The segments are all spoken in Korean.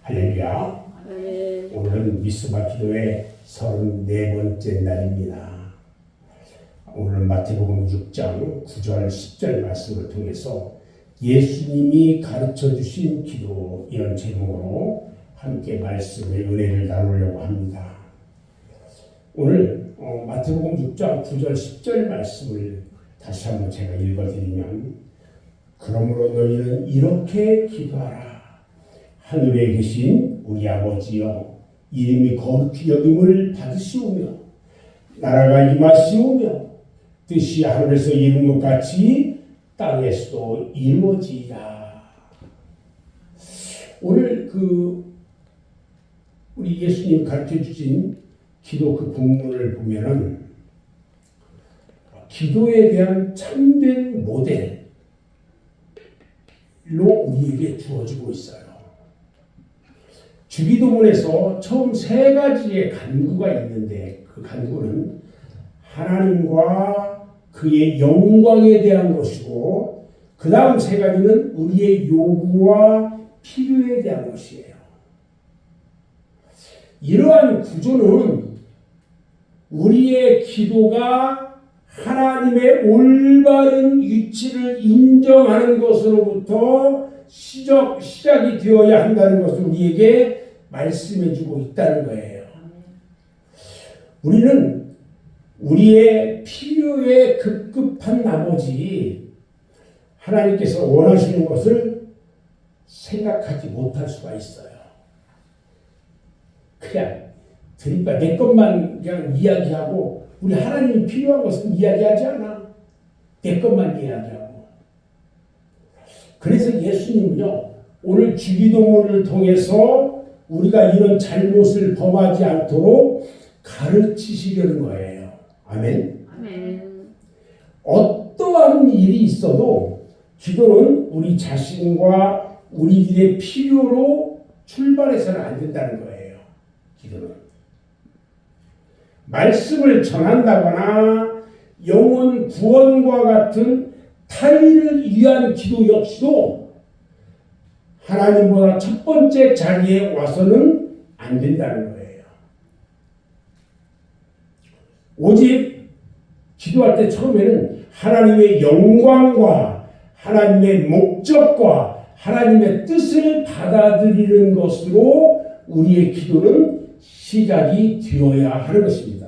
할렐루야. 오늘은 미스바 기도의 34번째 날입니다. 오늘은 마태복음 6장 9절 10절 말씀을 통해서 예수님이 가르쳐 주신 기도, 이런 제목으로 함께 말씀의 은혜를 나누려고 합니다. 오늘 마태복음 6장 9절 10절 말씀을 다시 한번 제가 읽어드리면, 그러므로 너희는 이렇게 기도하라. 하늘에 계신 우리 아버지여, 이름이 거룩히 여김을 받으시오며 나라가 임하시오며 뜻이 하늘에서 이룬 것 같이 땅에서도 이루어지리라. 오늘 우리 예수님 가르쳐 주신 기도 그 본문을 보면은 기도에 대한 참된 모델로 우리에게 주어지고 있어요. 주기도문에서 처음 세 가지의 간구가 있는데, 그 간구는 하나님과 그의 영광에 대한 것이고, 그 다음 세 가지는 우리의 요구와 필요에 대한 것이에요. 이러한 구조는 우리의 기도가 하나님의 올바른 위치를 인정하는 것으로부터 시작이 되어야 한다는 것을 우리에게 말씀해 주고 있다는 거예요. 우리는 우리의 필요에 급급한 나머지 하나님께서 원하시는 것을 생각하지 못할 수가 있어요. 그냥 그러니까 내 것만 그냥 이야기하고, 우리 하나님이 필요한 것은 이야기하지 않아. 내 것만 이야기하고. 그래서 예수님은요, 오늘 주기도문을 통해서 우리가 이런 잘못을 범하지 않도록 가르치시려는 거예요. 아멘. 아멘. 어떠한 일이 있어도 기도는 우리 자신과 우리들의 필요로 출발해서는 안 된다는 거예요. 기도는 말씀을 전한다거나 영혼 구원과 같은 타인을 위한 기도 역시도 하나님보다 첫 번째 자리에 와서는 안 된다는 거예요. 오직 기도할 때 처음에는 하나님의 영광과 하나님의 목적과 하나님의 뜻을 받아들이는 것으로 우리의 기도는 시작이 되어야 하는 것입니다.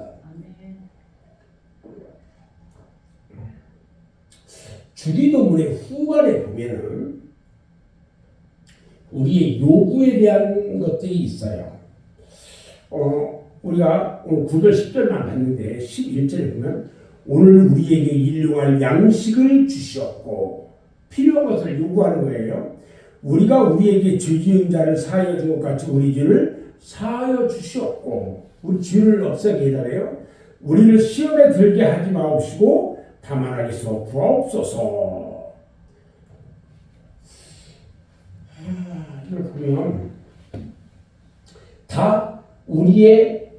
주기도문의 후반에 보면은 우리의 요구에 대한 것들이 있어요. 우리가 오늘 9절 10절만 봤는데 11절에 보면, 오늘 우리에게 일용할 양식을 주시었고, 필요한 것을 요구하는 거예요. 우리가 우리에게 죄 지은 자를 사하여 준 것 같이 우리 죄를 사하여 주시었고, 우리 죄를 없애게 해달래요. 우리를 시험에 들게 하지 마옵시고 다만 악에서 구하옵소서. 이걸 보면 다 우리의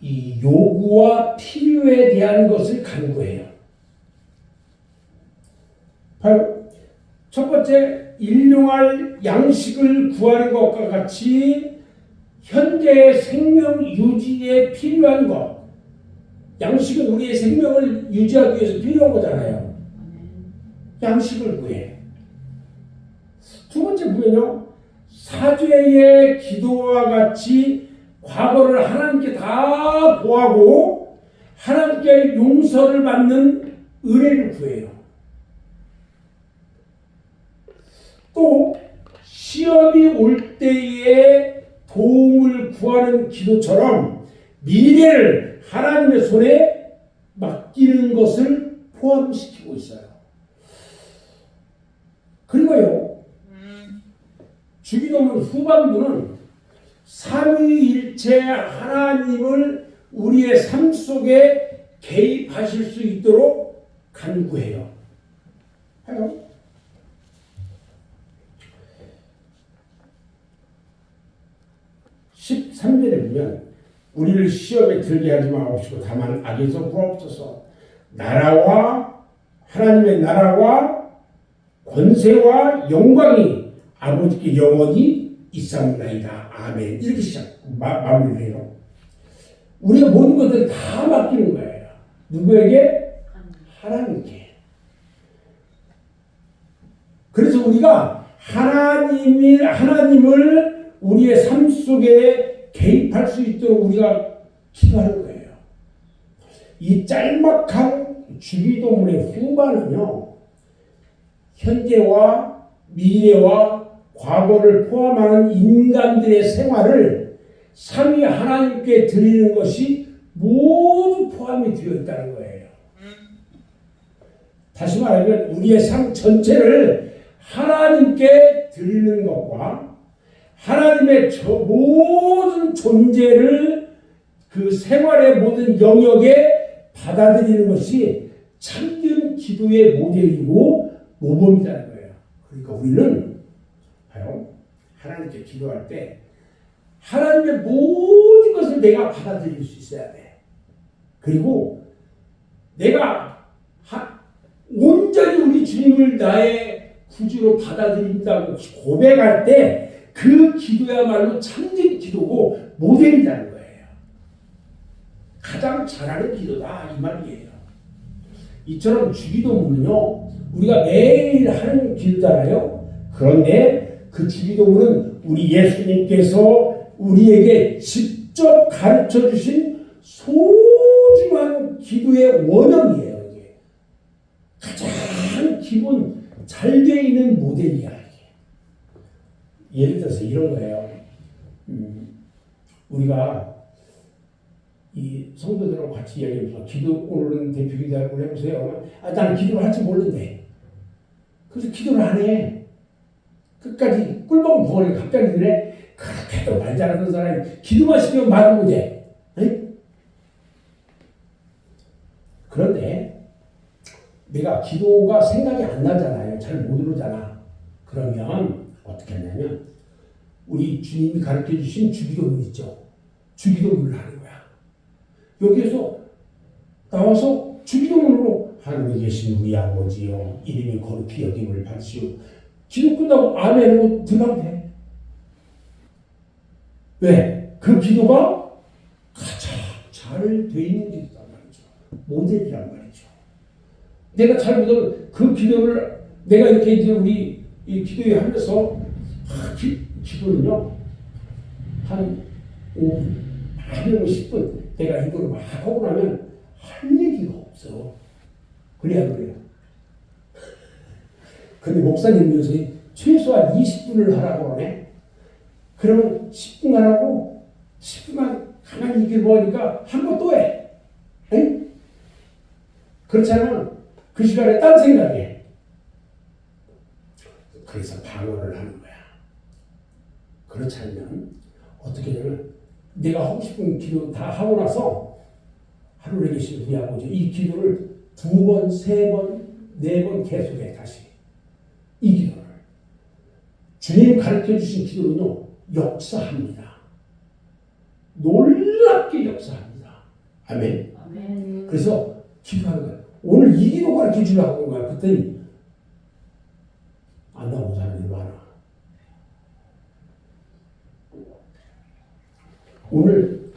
이 요구와 필요에 대한 것을 간구해요. 바로 첫 번째, 일용할 양식을 구하는 것과 같이 현재의 생명 유지에 필요한 것. 양식은 우리의 생명을 유지하기 위해서 필요한 거잖아요. 양식을 구해. 두 번째 보면요, 사죄의 기도와 같이 과거를 하나님께 다 고하고 하나님께 용서를 받는 은혜를 구해요. 또 시험이 올 때에 도움을 구하는 기도처럼 미래를 하나님의 손에 맡기는 것을 포함시키고 있어요. 그리고요, 주기도문 후반부는 삼위일체 하나님을 우리의 삶 속에 개입하실 수 있도록 간구해요. 13절에 보면, 우리를 시험에 들게 하지 마옵시고 다만 악에서 구하옵소서. 하나님의 나라와 권세와 영광이 아버지께 영원히 있사옵나이다. 아멘. 이렇게 마무리해요. 우리가 모든 것들을 다 맡기는 거예요. 누구에게? 하나님께. 그래서 우리가 하나님을 우리의 삶 속에 개입할 수 있도록 우리가 기도하는 거예요. 이 짤막한 주기도문의 후반은요, 현재와 미래와 과거를 포함하는 인간들의 생활을 삼위 하나님께 드리는 것이 모두 포함이 되어 있다는 거예요. 다시 말하면 우리의 삶 전체를 하나님께 드리는 것과 하나님의 모든 존재를 그 생활의 모든 영역에 받아들이는 것이 참된 기도의 모델이고 모범이라는 거예요. 그러니까 우리는 봐요, 하나님께 기도할 때 하나님의 모든 것을 내가 받아들일 수 있어야 돼. 그리고 내가 온전히 우리 주님을 나의 구주로 받아들인다고 고백할 때 그 기도야말로 참된 기도고 모델이라는 거예요. 가장 잘하는 기도다 이 말이에요. 이처럼 주기도문은요, 우리가 매일 하는 기도잖아요. 그런데 그 주기도문은 우리 예수님께서 우리에게 직접 가르쳐 주신 소중한 기도의 원형이에요. 이게 가장 기본 잘 되어 있는 모델이야. 이게. 예를 들어서 이런 거예요. 우리가 이 성도들하고 같이 이야기해서 기도 오늘은 대표 기도를 해보세요. 나는 기도를 할 줄 모르는데. 그래서 기도를 안 해. 끝까지 꿀먹은 벙어리가 갑자기 드네. 그렇게도 말 잘하는 사람이 기도만 시키면 말을 못해. 그런데 내가 기도가 생각이 안 나잖아요. 잘 못 이루잖아. 그러면 어떻게 하냐면 우리 주님이 가르쳐 주신 주기도문 있죠. 주기도문을 하는 거야. 여기에서 나와서 주기도문으로 하늘에 계신 우리 아버지여 이름이 거룩히 여김을 받으시오. 기도 끝나고 아멘으로 들어가면 돼. 왜? 그 기도가 가장 잘 돼 있는 기도란 말이죠. 모델이란 말이죠. 내가 잘 못하면 그 기도를 내가 이렇게 이제 우리 이 기도에 하면서 기도는요 한 5분, 아니면 10분 내가 이거를 막 하고 나면 할 얘기가 없어. 그래요. 근데 목사님 요새 최소한 20분을 하라고 하네. 그러면 10분 하라고 10분만 가만히 이렇게 보니까 한 번 또 해. 응? 그렇지 않으면 그 시간에 딴 생각해. 그래서 방어를 하는 거야. 그렇지 않으면 어떻게 되면 내가 하고 싶은 기도 다 하고 나서 하늘에 계신 우리 아버지 이 기도를 2번, 3번, 4번 계속해 다시. 이 기도를. 주님 가르쳐 주신 기도는요, 역사합니다. 놀랍게 역사합니다. 아멘. 아멘. 그래서 기도하는 거예요. 오늘 이 기도 가르쳐 주려고 한 거야. 그랬더니 안 나오는 사람이 많아. 오늘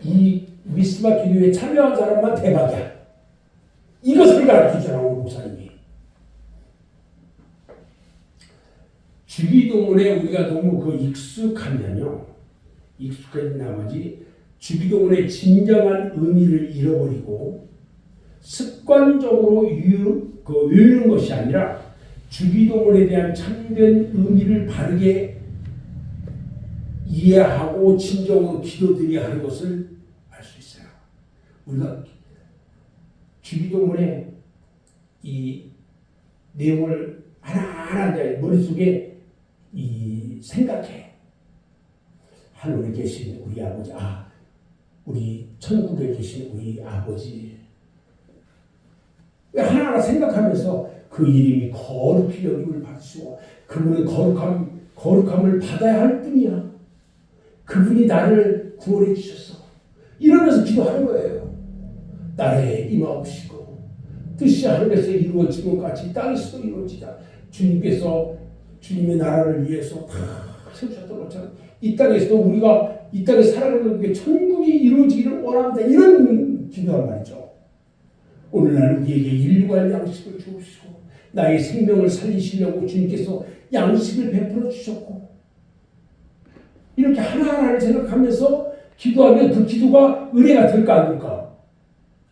이 미스바 기도에 참여한 사람만 대박이야. 이것을 가르치잖아, 오늘 목사님이. 주기도문에 우리가 너무 익숙하면요. 익숙해진 나머지 주기도문의 진정한 의미를 잃어버리고 습관적으로 외우는 것이 아니라 주기도문에 대한 참된 의미를 바르게 이해하고 진정으로 기도드려야 하는 것을 알 수 있어요. 우리가 주기도문의 이 내용을 하나하나 머릿속에 생각해. 하늘에 계신 우리 아버지, 우리 천국에 계신 우리 아버지. 하나하나 생각하면서 그 이름이 거룩히 여김을 받으시고 그분은 거룩함을 받아야 할 뿐이야. 그분이 나를 구원해 주셨어. 이러면서 기도하는 거예요. 나라에 임하옵시고 뜻이 하늘에서 이루어진 것 같이 땅에서도 이루어지자. 주님께서 주님의 나라를 위해서 다 세우셨던 것처럼 이 땅에서도 우리가 이 땅에 살아가는 게 천국이 이루어지기를 원합니다. 이런 기도한 말이죠. 오늘날 우리에게 일용할 양식을 주옵시고 나의 생명을 살리시려고 주님께서 양식을 베풀어 주셨고 이렇게 하나하나를 생각하면서 기도하면 그 기도가 은혜가 될까 안 될까?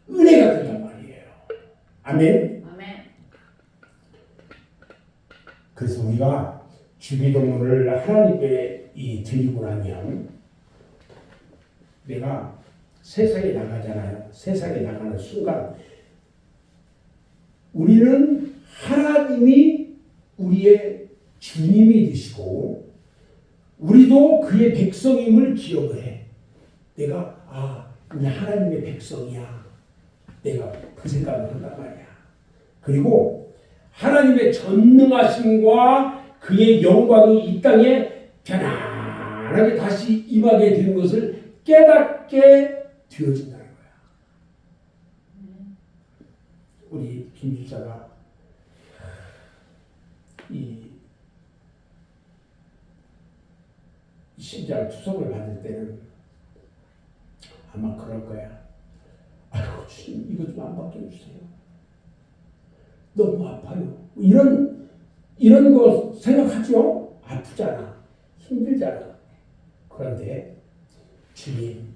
은혜가 된단 말이에요. 아멘. 그래서 우리가 주기도문을 하나님께 드리고 나면 내가 세상에 나가잖아요. 세상에 나가는 순간 우리는 하나님이 우리의 주님이 되시고 우리도 그의 백성임을 기억을 해. 내가 이제 하나님의 백성이야. 내가 그 생각을 한단 말이야. 그리고 하나님의 전능하심과 그의 영광이 이 땅에 편안하게 다시 임하게 되는 것을 깨닫게 되어진다는 거야. 우리 김 집사가 이 심장 투석을 받을 때는 아마 그럴 거야. 아이고 주님 이거 좀 안 받게 해주세요. 너무 아파요. 이런 거 생각하죠? 아프잖아. 힘들잖아. 그런데 주님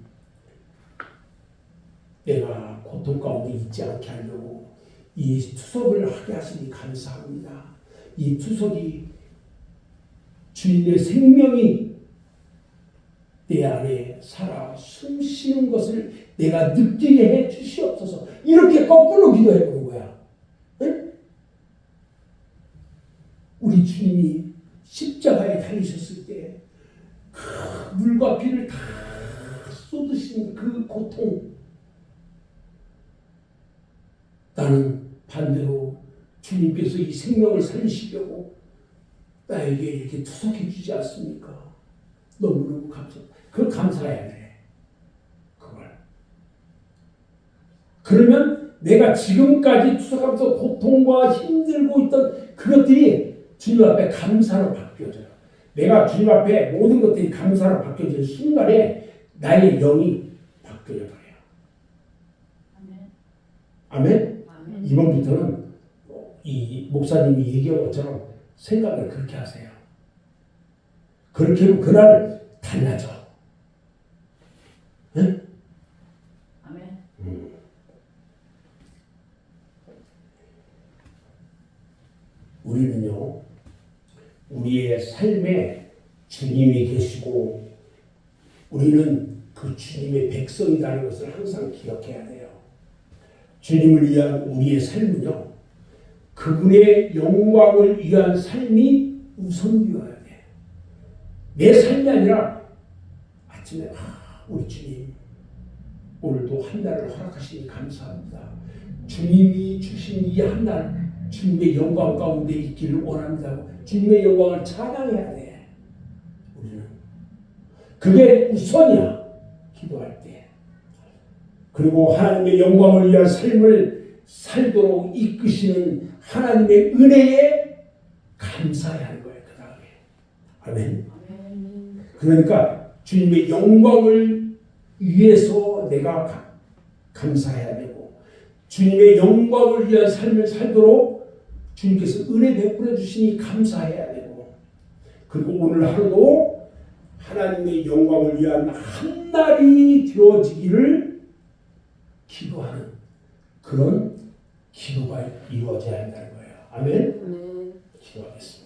내가 고통 가운데 있지 않게 하려고 이 투석을 하게 하시니 감사합니다. 이 투석이 주님의 생명이 내 안에 살아 숨쉬는 것을 내가 느끼게 해 주시옵소서. 이렇게 거꾸로 기도해 보는 거야. 응? 우리 주님이 십자가에 달리셨을 때 그 물과 피를 다 쏟으신 그 고통, 나는 반대로 주님께서 이 생명을 살리시려고 나에게 이렇게 투석해 주지 않습니까? 너무너무 그걸 감사해야 돼. 그걸. 그러면 내가 지금까지 투석하면서 고통과 힘들고 있던 그것들이 주님 앞에 감사로 바뀌어져요. 내가 주님 앞에 모든 것들이 감사로 바뀌어지는 순간에 나의 영이 바뀌어 버려요. 아멘? 아멘? 이번부터는 이 목사님이 얘기한 것처럼 생각을 그렇게 하세요. 그렇게 하면 그날 달라져. 응? 아멘. 우리는요, 우리의 삶에 주님이 계시고 우리는 그 주님의 백성이라는 것을 항상 기억해야 돼요. 주님을 위한 우리의 삶은요, 그분의 영광을 위한 삶이 우선이어야 돼. 내 삶이 아니라 아침에 우리 주님 오늘도 한 달을 허락하시니 감사합니다. 주님이 주신 이 한 달 주님의 영광 가운데 있기를 원합니다. 주님의 영광을 찬양해야 돼. 우리는 그게 우선이야. 기도할 때. 그리고 하나님의 영광을 위한 삶을 살도록 이끄시는 하나님의 은혜에 감사해야 하는 거예요. 그 다음에. 아멘. 그러니까 주님의 영광을 위해서 내가 감사해야 되고 주님의 영광을 위한 삶을 살도록 주님께서 은혜 베풀어 주시니 감사해야 되고 그리고 오늘 하루도 하나님의 영광을 위한 한 날이 되어지기를 기도하는 그런 기도가 이루어져야 한다는 거예요. 아멘. 기도하겠습니다.